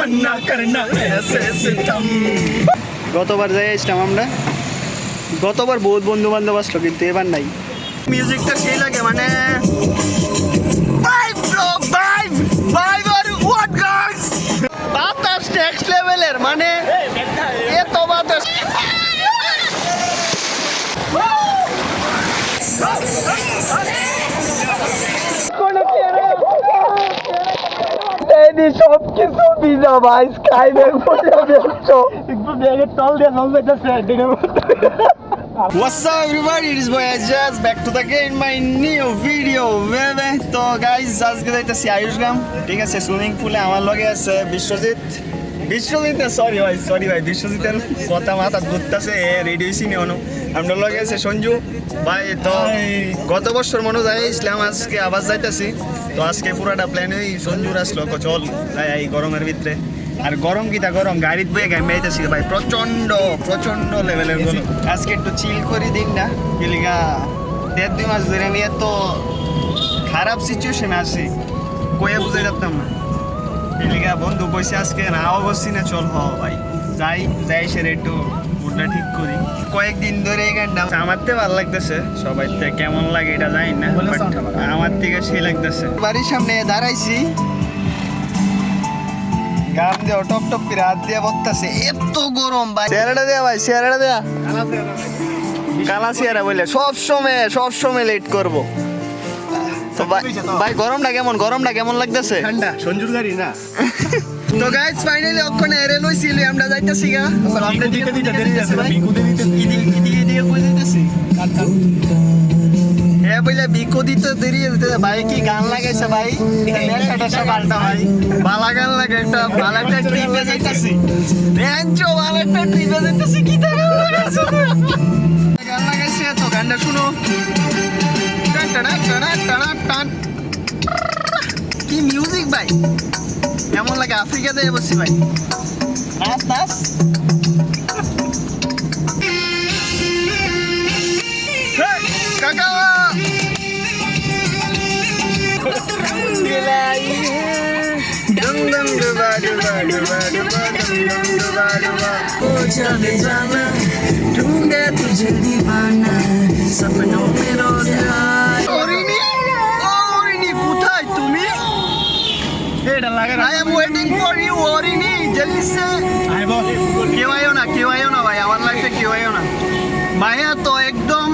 तमन्ना करना ऐसे सितम। গতবার যাই আসলাম আমরা, গতবার বহুত বন্ধু বান্ধব আসলো কিন্তু এবার নাই। মিউজিকটা সেই লাগে মানে ভাইব ব্রো, ভাইব ভাইব আর হোয়াট গাইস, বাতাস নেক্সট লেভেলের মানে এত বাতাস। সব কিছু ভিজা ভাই, স্কাই ব্যাগ পরে বেরোচ্ছ একটু ব্যাগের তল দিয়ে জল যাইতেছে ডিনের মধ্যে। What's up everybody, it is boy Ajaz back to the game my new video baby. তো গাইস আজকে যাইতেছি আয়ুষগ্রাম, ঠিক আছে? সুইমিং পুলে আমার লগে আছে বিশ্বজিৎ, সরি ভাই বিশ্বজিতের কথা মাথা ঘুরতেছে, রেডি হয়েছি নি অনু। আমরা লগে আছে সঞ্জু ভাই। তো গত বছর মনে যাই ইসলাম, আজকে আবার যাইতেছি। তো আজকে পুরাটা প্ল্যান হই সঞ্জুর আসলো চল যাই এই গরমের ভিতরে। আর গরম কিটা গরম, গাড়িতে বয়ে গাড়ি মেয়েতেছি ভাই, প্রচন্ড লেভেলের গরম। আজকে একটু চিল করি দিন না গেলিগা, 1.5-2 মাস ধরে আমি এত খারাপ সিচুয়েশনে আছি কয়ে বুঝে যেতাম না। গেলিগা বন্ধু কইছে আজকে নাও বসছি না, চল হ ভাই যাই সেরে একটু মুডটা ঠিক করি। কয়েকদিন ধরে এই গানটা আমার থেকে ভালো লাগতেছে, সবাই থেকে কেমন লাগে এটা জানি না, আমার থেকে সেই লাগতেছে। বাড়ির সামনে দাঁড়াইছি, গান দিয়ে টপ টপ করে হাত দিয়ে বসতেছে, এত গরম ভাই। চেহারাটা দেয়া ভাই, চেহারাটা দেয়া কালা চেহারা বলে সব সময় লেট করবো। তো ভাই গরমটা কেমন লাগতেছে? ঠান্ডা সঞ্জুর গাড়ি না। তো গাইস ফাইনালি ওখানে রেল হইছিল, আমরা যাইতাছি গা। আমরা দিতে দেরি আছে বিকুদে দিতে ইদিকে কই যাইতাছি এ বলে বিকো দিতে দেরি হইতে ভাই। কি গান লাগাইছে ভাই, নেশাটা সব আলটা ভাই, বালা গান লাগে একটা বালাটা ট্রিপে যাইতাছি, রেঞ্জো বালাটা ট্রিপে যাইতাছি। কি তা গান লাগাইছে, তো গানটা শুনো। কি মিউজিক ভাই, কেমন লাগে? আফ্রিকাতে বসছি ভাই, নাচ কাকা। কোথায় তুমি? I am waiting for you, Orini. जल्दी से কেউ আইও না ভাই, আমার লাগছে কেউ আইও না। মায়া তো একদম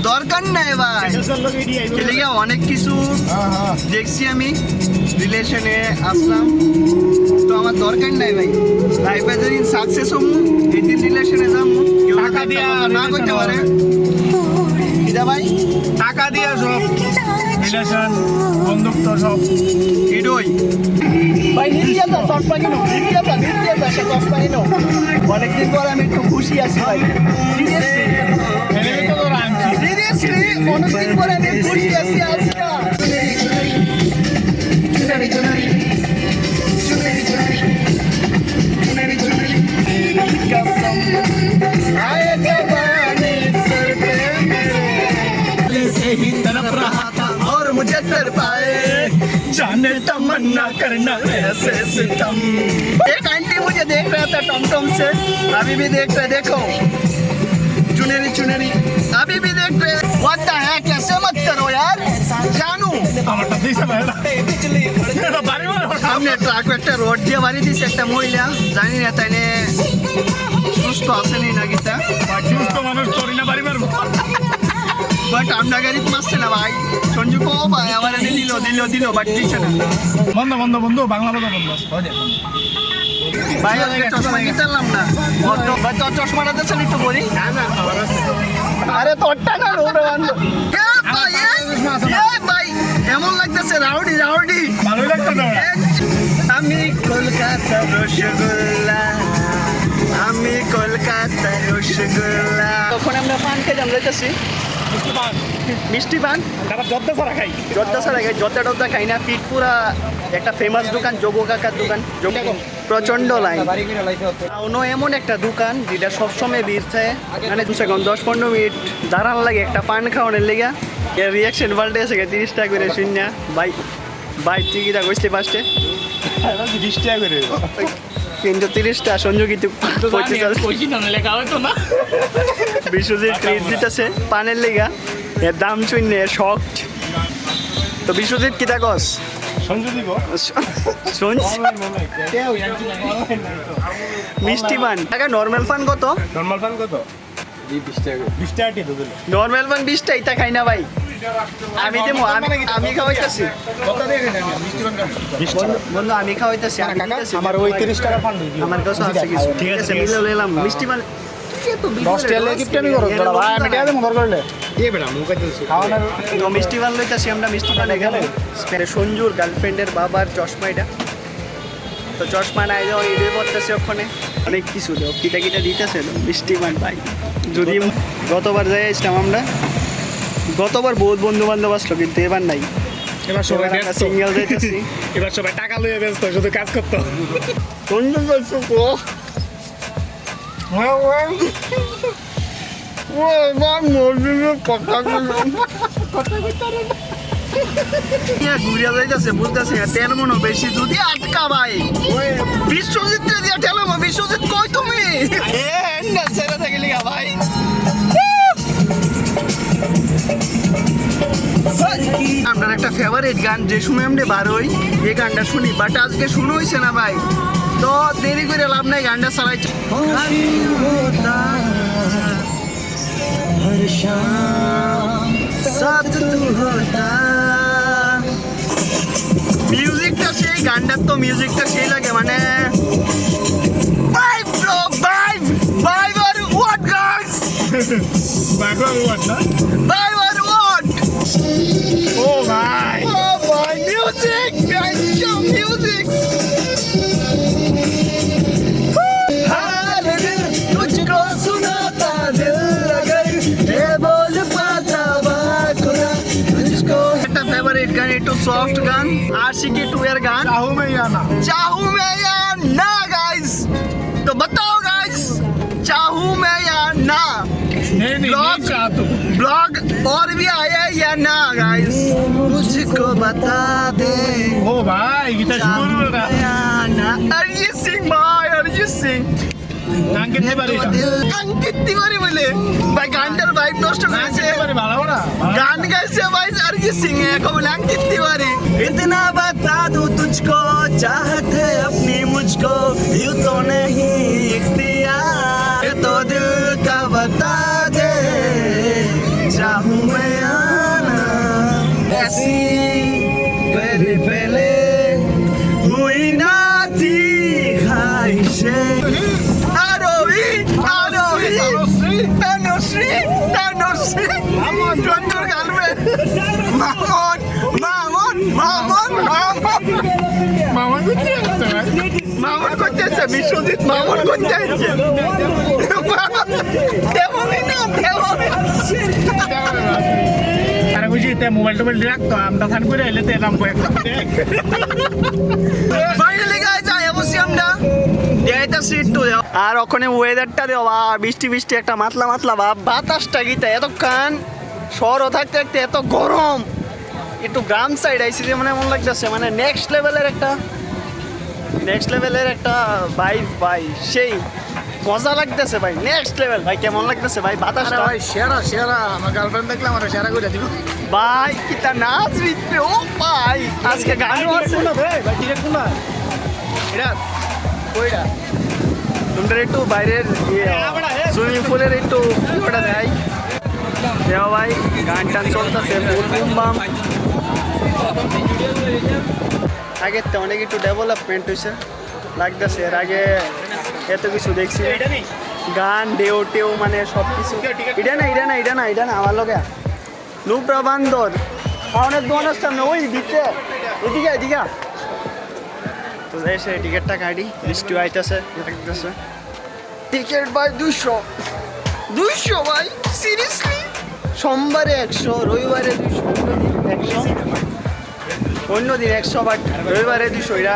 দরকার নাই ভাই, খেলিগা অনেক কিছু দেখছি আমি, রিলেশনে আসলাম তো আমার দরকার নাই ভাই। লাইফে যেদিন সাকসেস হবো এইদিন রিলেশনে যাবো, কেউ টাকা দিয়ে না করতে পারে ভাই, টাকা দিয়ে সব রিলেশন বন্ধুত্ব সব এডই ভাই। নির্দিয়াতা চশমা কিনো, নির্দিয়াতা একটা চশমা কিনো। অনেকদিন পর আমি একটু খুশি আছি ভাই, সিরিয়াসলি অনেকদিন পর আমি খুশি আছি আজকে। और मुझे तर पाए जाने तमन्ना करना ऐसे सितम। एक आंटी मुझे देख रहा था टमटम से, अभी भी देख रहे, देखो चुनरी अभी भी देख रहे। व्हाट द हेक, ऐसे मत करो यार जानू। সামনে ট্রাক একটা রোড দিয়ে বাড়ি দিছে একটা মহিলা, জানি না তাইলে সুস্থ আসেনি নাকি, তা সুস্থ মানুষ চরি না বাড়ি মারবো। বাট আমরা গাড়িতে মারছে না ভাই, সঞ্জু কো ভাই আমার দিল বাট দিছে না। বন্ধ বাংলা বন্ধ ভাই আজকে চশমা কিনলাম না, ভাই তোর চশমাটা দেন একটু বলি। আরে তোরটা না রোড বন্ধ ভাই, এমন লাগতেছে রাউডি ভালো লাগতেছে। আমি কলকাতা রসগোল্লা। তখন আমরা পান খেয়ে যাইতেছি, মিষ্টি পান জর্দা ছাড়া খাই, জর্দা খাই না। পিঠপুরা একটা ফেমাস দোকান, যোগো কাকার দোকান, প্রচন্ড লাইন। অন্য এমন একটা দোকান যেটা সবসময় ভিড় থাকে, মানে 2 সেকেন্ড 10-15 মিনিট দাঁড়ান লাগে একটা পান খাওয়ানোর লেগে। এর রিয়াকশন পাল্টে আছে 30 টাকা করে শূন্য ভাই টিকিটা কইছে ফার্স্টে 20 টাকা করে 330টা সঞ্জু কিন্তু বিশ্বজিৎ ট্রিট দিতেছে পানের লিগা এর দাম শূন্য এর শখ। তো বিশ্বজিৎ কি থাকস সঞ্জু দিব শুন মিষ্টি পান টাকা নর্মাল পান কত? নরমাল পান কত? 20 টাকা টি দুধ নর্মাল পান 20টা ইটা খাই না ভাই আমি দেবো আমি খাওয়াইতেছি কত দিয়ে খাই না মিষ্টি পান খাবো 20 টাকা বন্ধু আমি খাওয়াইতেছি আমি দিতেছি। আমার ওই 30 টাকা ফান্ড দিও আমার কাছে আছে কিছু ঠিক আছে মিলে নিলাম মিষ্টি পান 10 টাকা গিফট আমি করব বড় ভাই আমি টাকা দেব দরকার হলে দিয়ে বেটা মুখ কাটতেছি খাওয়ানোর তো মিষ্টি পান লইতাছি আমরা মিষ্টি পান এখানে সঞ্জুর গার্লফ্রেন্ডের বাবার চশমা এটা তো চশমা নাই যাও এদের করতেছে ওখানে অনেক কিছু দেও কিটা কিটা দিতেছে মিষ্টি পান ভাই যদি গতবার যাই আসলাম আমরা গতবার বহুত বন্ধু বান্ধব আসলো কিন্তু এবার নাই এবার সবাই ব্যস্ত সিঙ্গেল যাইতেছি এবার সবাই টাকা লইয়া ব্যস্ত শুধু কাজ করতে সঞ্জু বলছো কো ও বাবা মর্জির কথা ঘুরিয়া যাইতেছে বুঝতেছি না তেল মনো বেশি যদি আটকা ভাই বিশ্বজিৎ দিয়া ঠেলাম বিশ্বজিৎ কই তুমি ছেড়ে থাকলি ভাই আপনার একটা ফেভারিট গান যে সময় আমরা বার হই এই গানটা শুনি বাট আজকে শুনো হয়েছে না ভাই তো দেরি করে লাভ নাই গানটা চালাই মিউজিকটা সেই গানটার তো মিউজিকটা সেই লাগে মানে ভাইব ব্রো ভাইব ভাইব আর হোয়াট গাইস ভাই ওয়াট না ভাইব আর হোয়াট ও ভাই মিউজিক গাইস মিউজিক तुझको सुनाता दिल अगर ये बोल पाता बाकुरा तुझको একটা ফেভারিট গান একটু সফট গান আশিকি 2 এর গান चाहूं मैं या ना गाइस तो बताओ गाइस चाहूं मैं या ना नहीं चाह तू ब्लॉग और भी आया है या ना गाइस मुझको बता दे ও ভাই গীতা শুরু না अरिजीत सिंह भाई अरिजीत सिंह আঙ্কিত তিওয়ারি अंकित तिवारी बोले भाई गांडर वाइब नष्ट করেছে ভালো না गान गाइছে भाई अरिजीत सिंह है को बोले अंकित तिवारी इतना बता दूं तुझको चाहते अपनी मुझको यूं तो नहीं इख्तियार ये तो दिल का बता दे चाहूं मैं आना ऐसी पहले पहले हुई ना थी ख्वाहिशें আরোহী আরোহী তানুশ্রী তানুশ্রী মামন রঞ্জুর গার্লফ্রেন্ড মামন মামন মামন মামন মামা করতে আসছে ভাই মামন করতেছে বিশ্বজিৎ মামন করতে আসছে তেমনই না তেমনই আরে বুঝি তে মোবাইল টোবাইল রাখতো আমরা থান করে এলে তে নাম কয়েকটা ফাইনালি গাইস আই অবশ্যই আমরা এটা সিট টু আর ওখানে ওয়েদারটা দেওয়া বৃষ্টি বৃষ্টি একটা মাতলা মাতলা ভাব বাতাসটা গীতা এত কান শহরও থাকতে থাকতে এত গরম একটু গ্রাম সাইড আইসি যে মানে মন লাগতেছে মানে নেক্সট লেভেলের একটা ভাইব ভাই সেই মজা লাগতেছে ভাই নেক্সট লেভেল ভাই কেমন লাগতেছে ভাই বাতাসটা ভাই সেরা আমার গার্লফ্রেন্ড দেখলে আমার সেরা করে দিব ভাই কিতা নাচ বিচ্ছে ও ভাই আজকে গানও আছে ভাই ডিরেক্ট না এটা কইরা তোমরা একটু বাইরের সুইমিং পুলের একটু ওটা দেয় দেওয়া ভাই গান টান চলতেছে ফুল বুম বাম আগের তো অনেক একটু ডেভেলপমেন্ট হয়েছে লাগতেছে এর আগে এত কিছু দেখছি গান ডেও টেও মানে সব কিছু এটা না আমার লোকে লুপরা বান্দর অনেক দোকান আসতাম না ওই দিচ্ছে এদিকে তো এসে টিকিটটা কাটি বৃষ্টি আইতেছে লাগতেছে টিকিট ভাই 200 ভাই সিরিয়াসলি সোমবারে 100 রবিবারে 200 অন্যদিন 100 বাট রবিবারে 200 এটা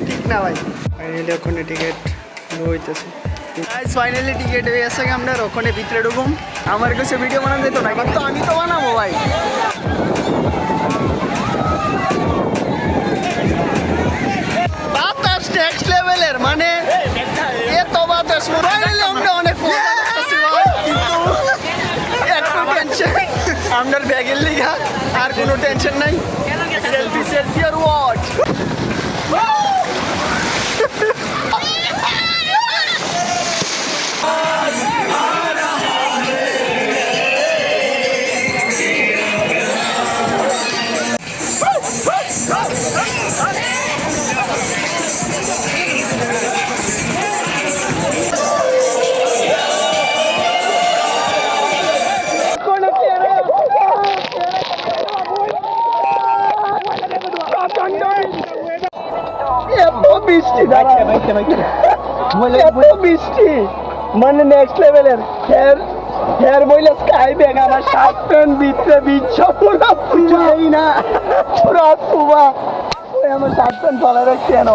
ঠিক না ভাই ফাইনালি ওখানে টিকিট হইতেছে ফাইনালি টিকিট হয়ে গেছে আমরা ওখানে ভিতরে ঢুকুম আমার কাছে ভিডিও বানানো যেত না কিন্তু আমি তো বানাবো ভাই বাতাস নেক্সট লেভেলের, মানে এত বাতাস মোবাইলে আমরা অনেক মজা করতেছি ভাই, কিন্তু একটু টেনশন আপনার ব্যাগের লিগা, আর কোনো টেনশন নাই। সেলফি সেলফি আর ওয়াট এত বৃষ্টি এত বৃষ্টি, মানে নেক্সট লেভেলের। হেয়ার হেয়ার বইলে স্কাই ব্যাগ, আমার শার্ট প্যান্ট ভিতরে বিচ্ছা পুরো ফুটাই না, পুরো সুবা আমার শার্ট প্যান্ট চলে রাখছি কেন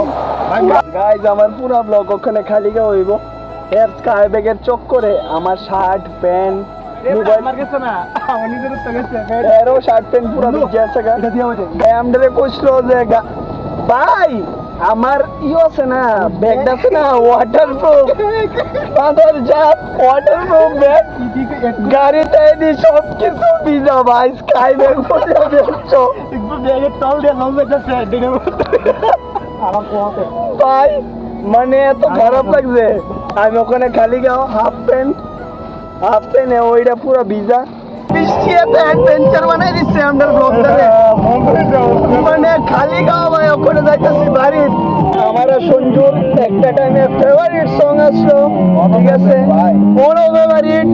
গাইজ। আমার পুরো ব্লগ ওখানে খালি গা হইব। হেয়ার স্কাই ব্যাগের চোখ করে আমার শার্ট প্যান্ট মোবাইল মার্কেছে না, আমার নিজের তো গেছে হেয়ারও শার্ট প্যান্ট পুরো গেছে গা। এটা দিয়ে হইছে আমরে কইছিল যে ভাই আমার আছে না, ব্যাগটা আছে না ওয়াটারপ্রুফ, মাদার জাত ওয়াটারপ্রুফ ব্যাগ, গাড়িতে এনে সব কিছু ভিজা ভাই, স্কাই ব্যাগ পরে বেরোচ্ছো, একটু ব্যাগের তল দিয়ে লম্বা যাচ্ছে ডিনের মধ্যে আমার কোয়াতে ভাই, মানে এত খারাপ লাগছে। আমি ওখানে খালি গাও হাফ প্যান্ট ওইটা পুরো ভিজা, বৃষ্টি এত অ্যাডভেঞ্চার বানাই দিচ্ছে আমাদের ব্লগটারে, মানে খালি গাও ভাই ওখানে যাইতেছি বাড়ি। আমার সঞ্জুর একটা টাইমে ফেভারিট সং আসলো, ঠিক আছে বড় ফেভারিট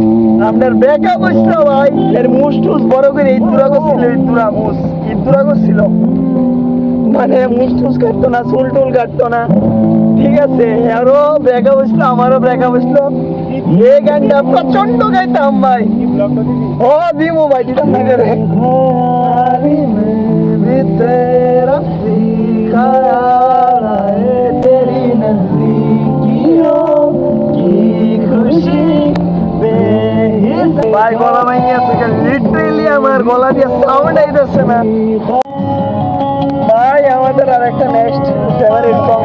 আমাদের ব্রেকআপ হইছিল ভাই, এর মুস টুস বড় করে ইদুরা করছিল, ইদুরা করছিল, মানে মুস টুস কাটতো না, চুল টুল কাটতো না, ঠিক আছে। আরো ব্রেকআপ হইছিল, আমারও ব্রেকআপ হইছিল। এই গানটা প্রচন্ড গাইতাম ভাই, ও দিমু ভাই দিতাম না রে। तेरा ख्याल आए तेरी नजदीकियों की खुशी ভাই গলা ভাঙি আছে, লিটারেলি আমার গলা দিয়ে সাউন্ড আইতেছে না ভাই। আমাদের আর একটা নেক্সট ফেভারিট সং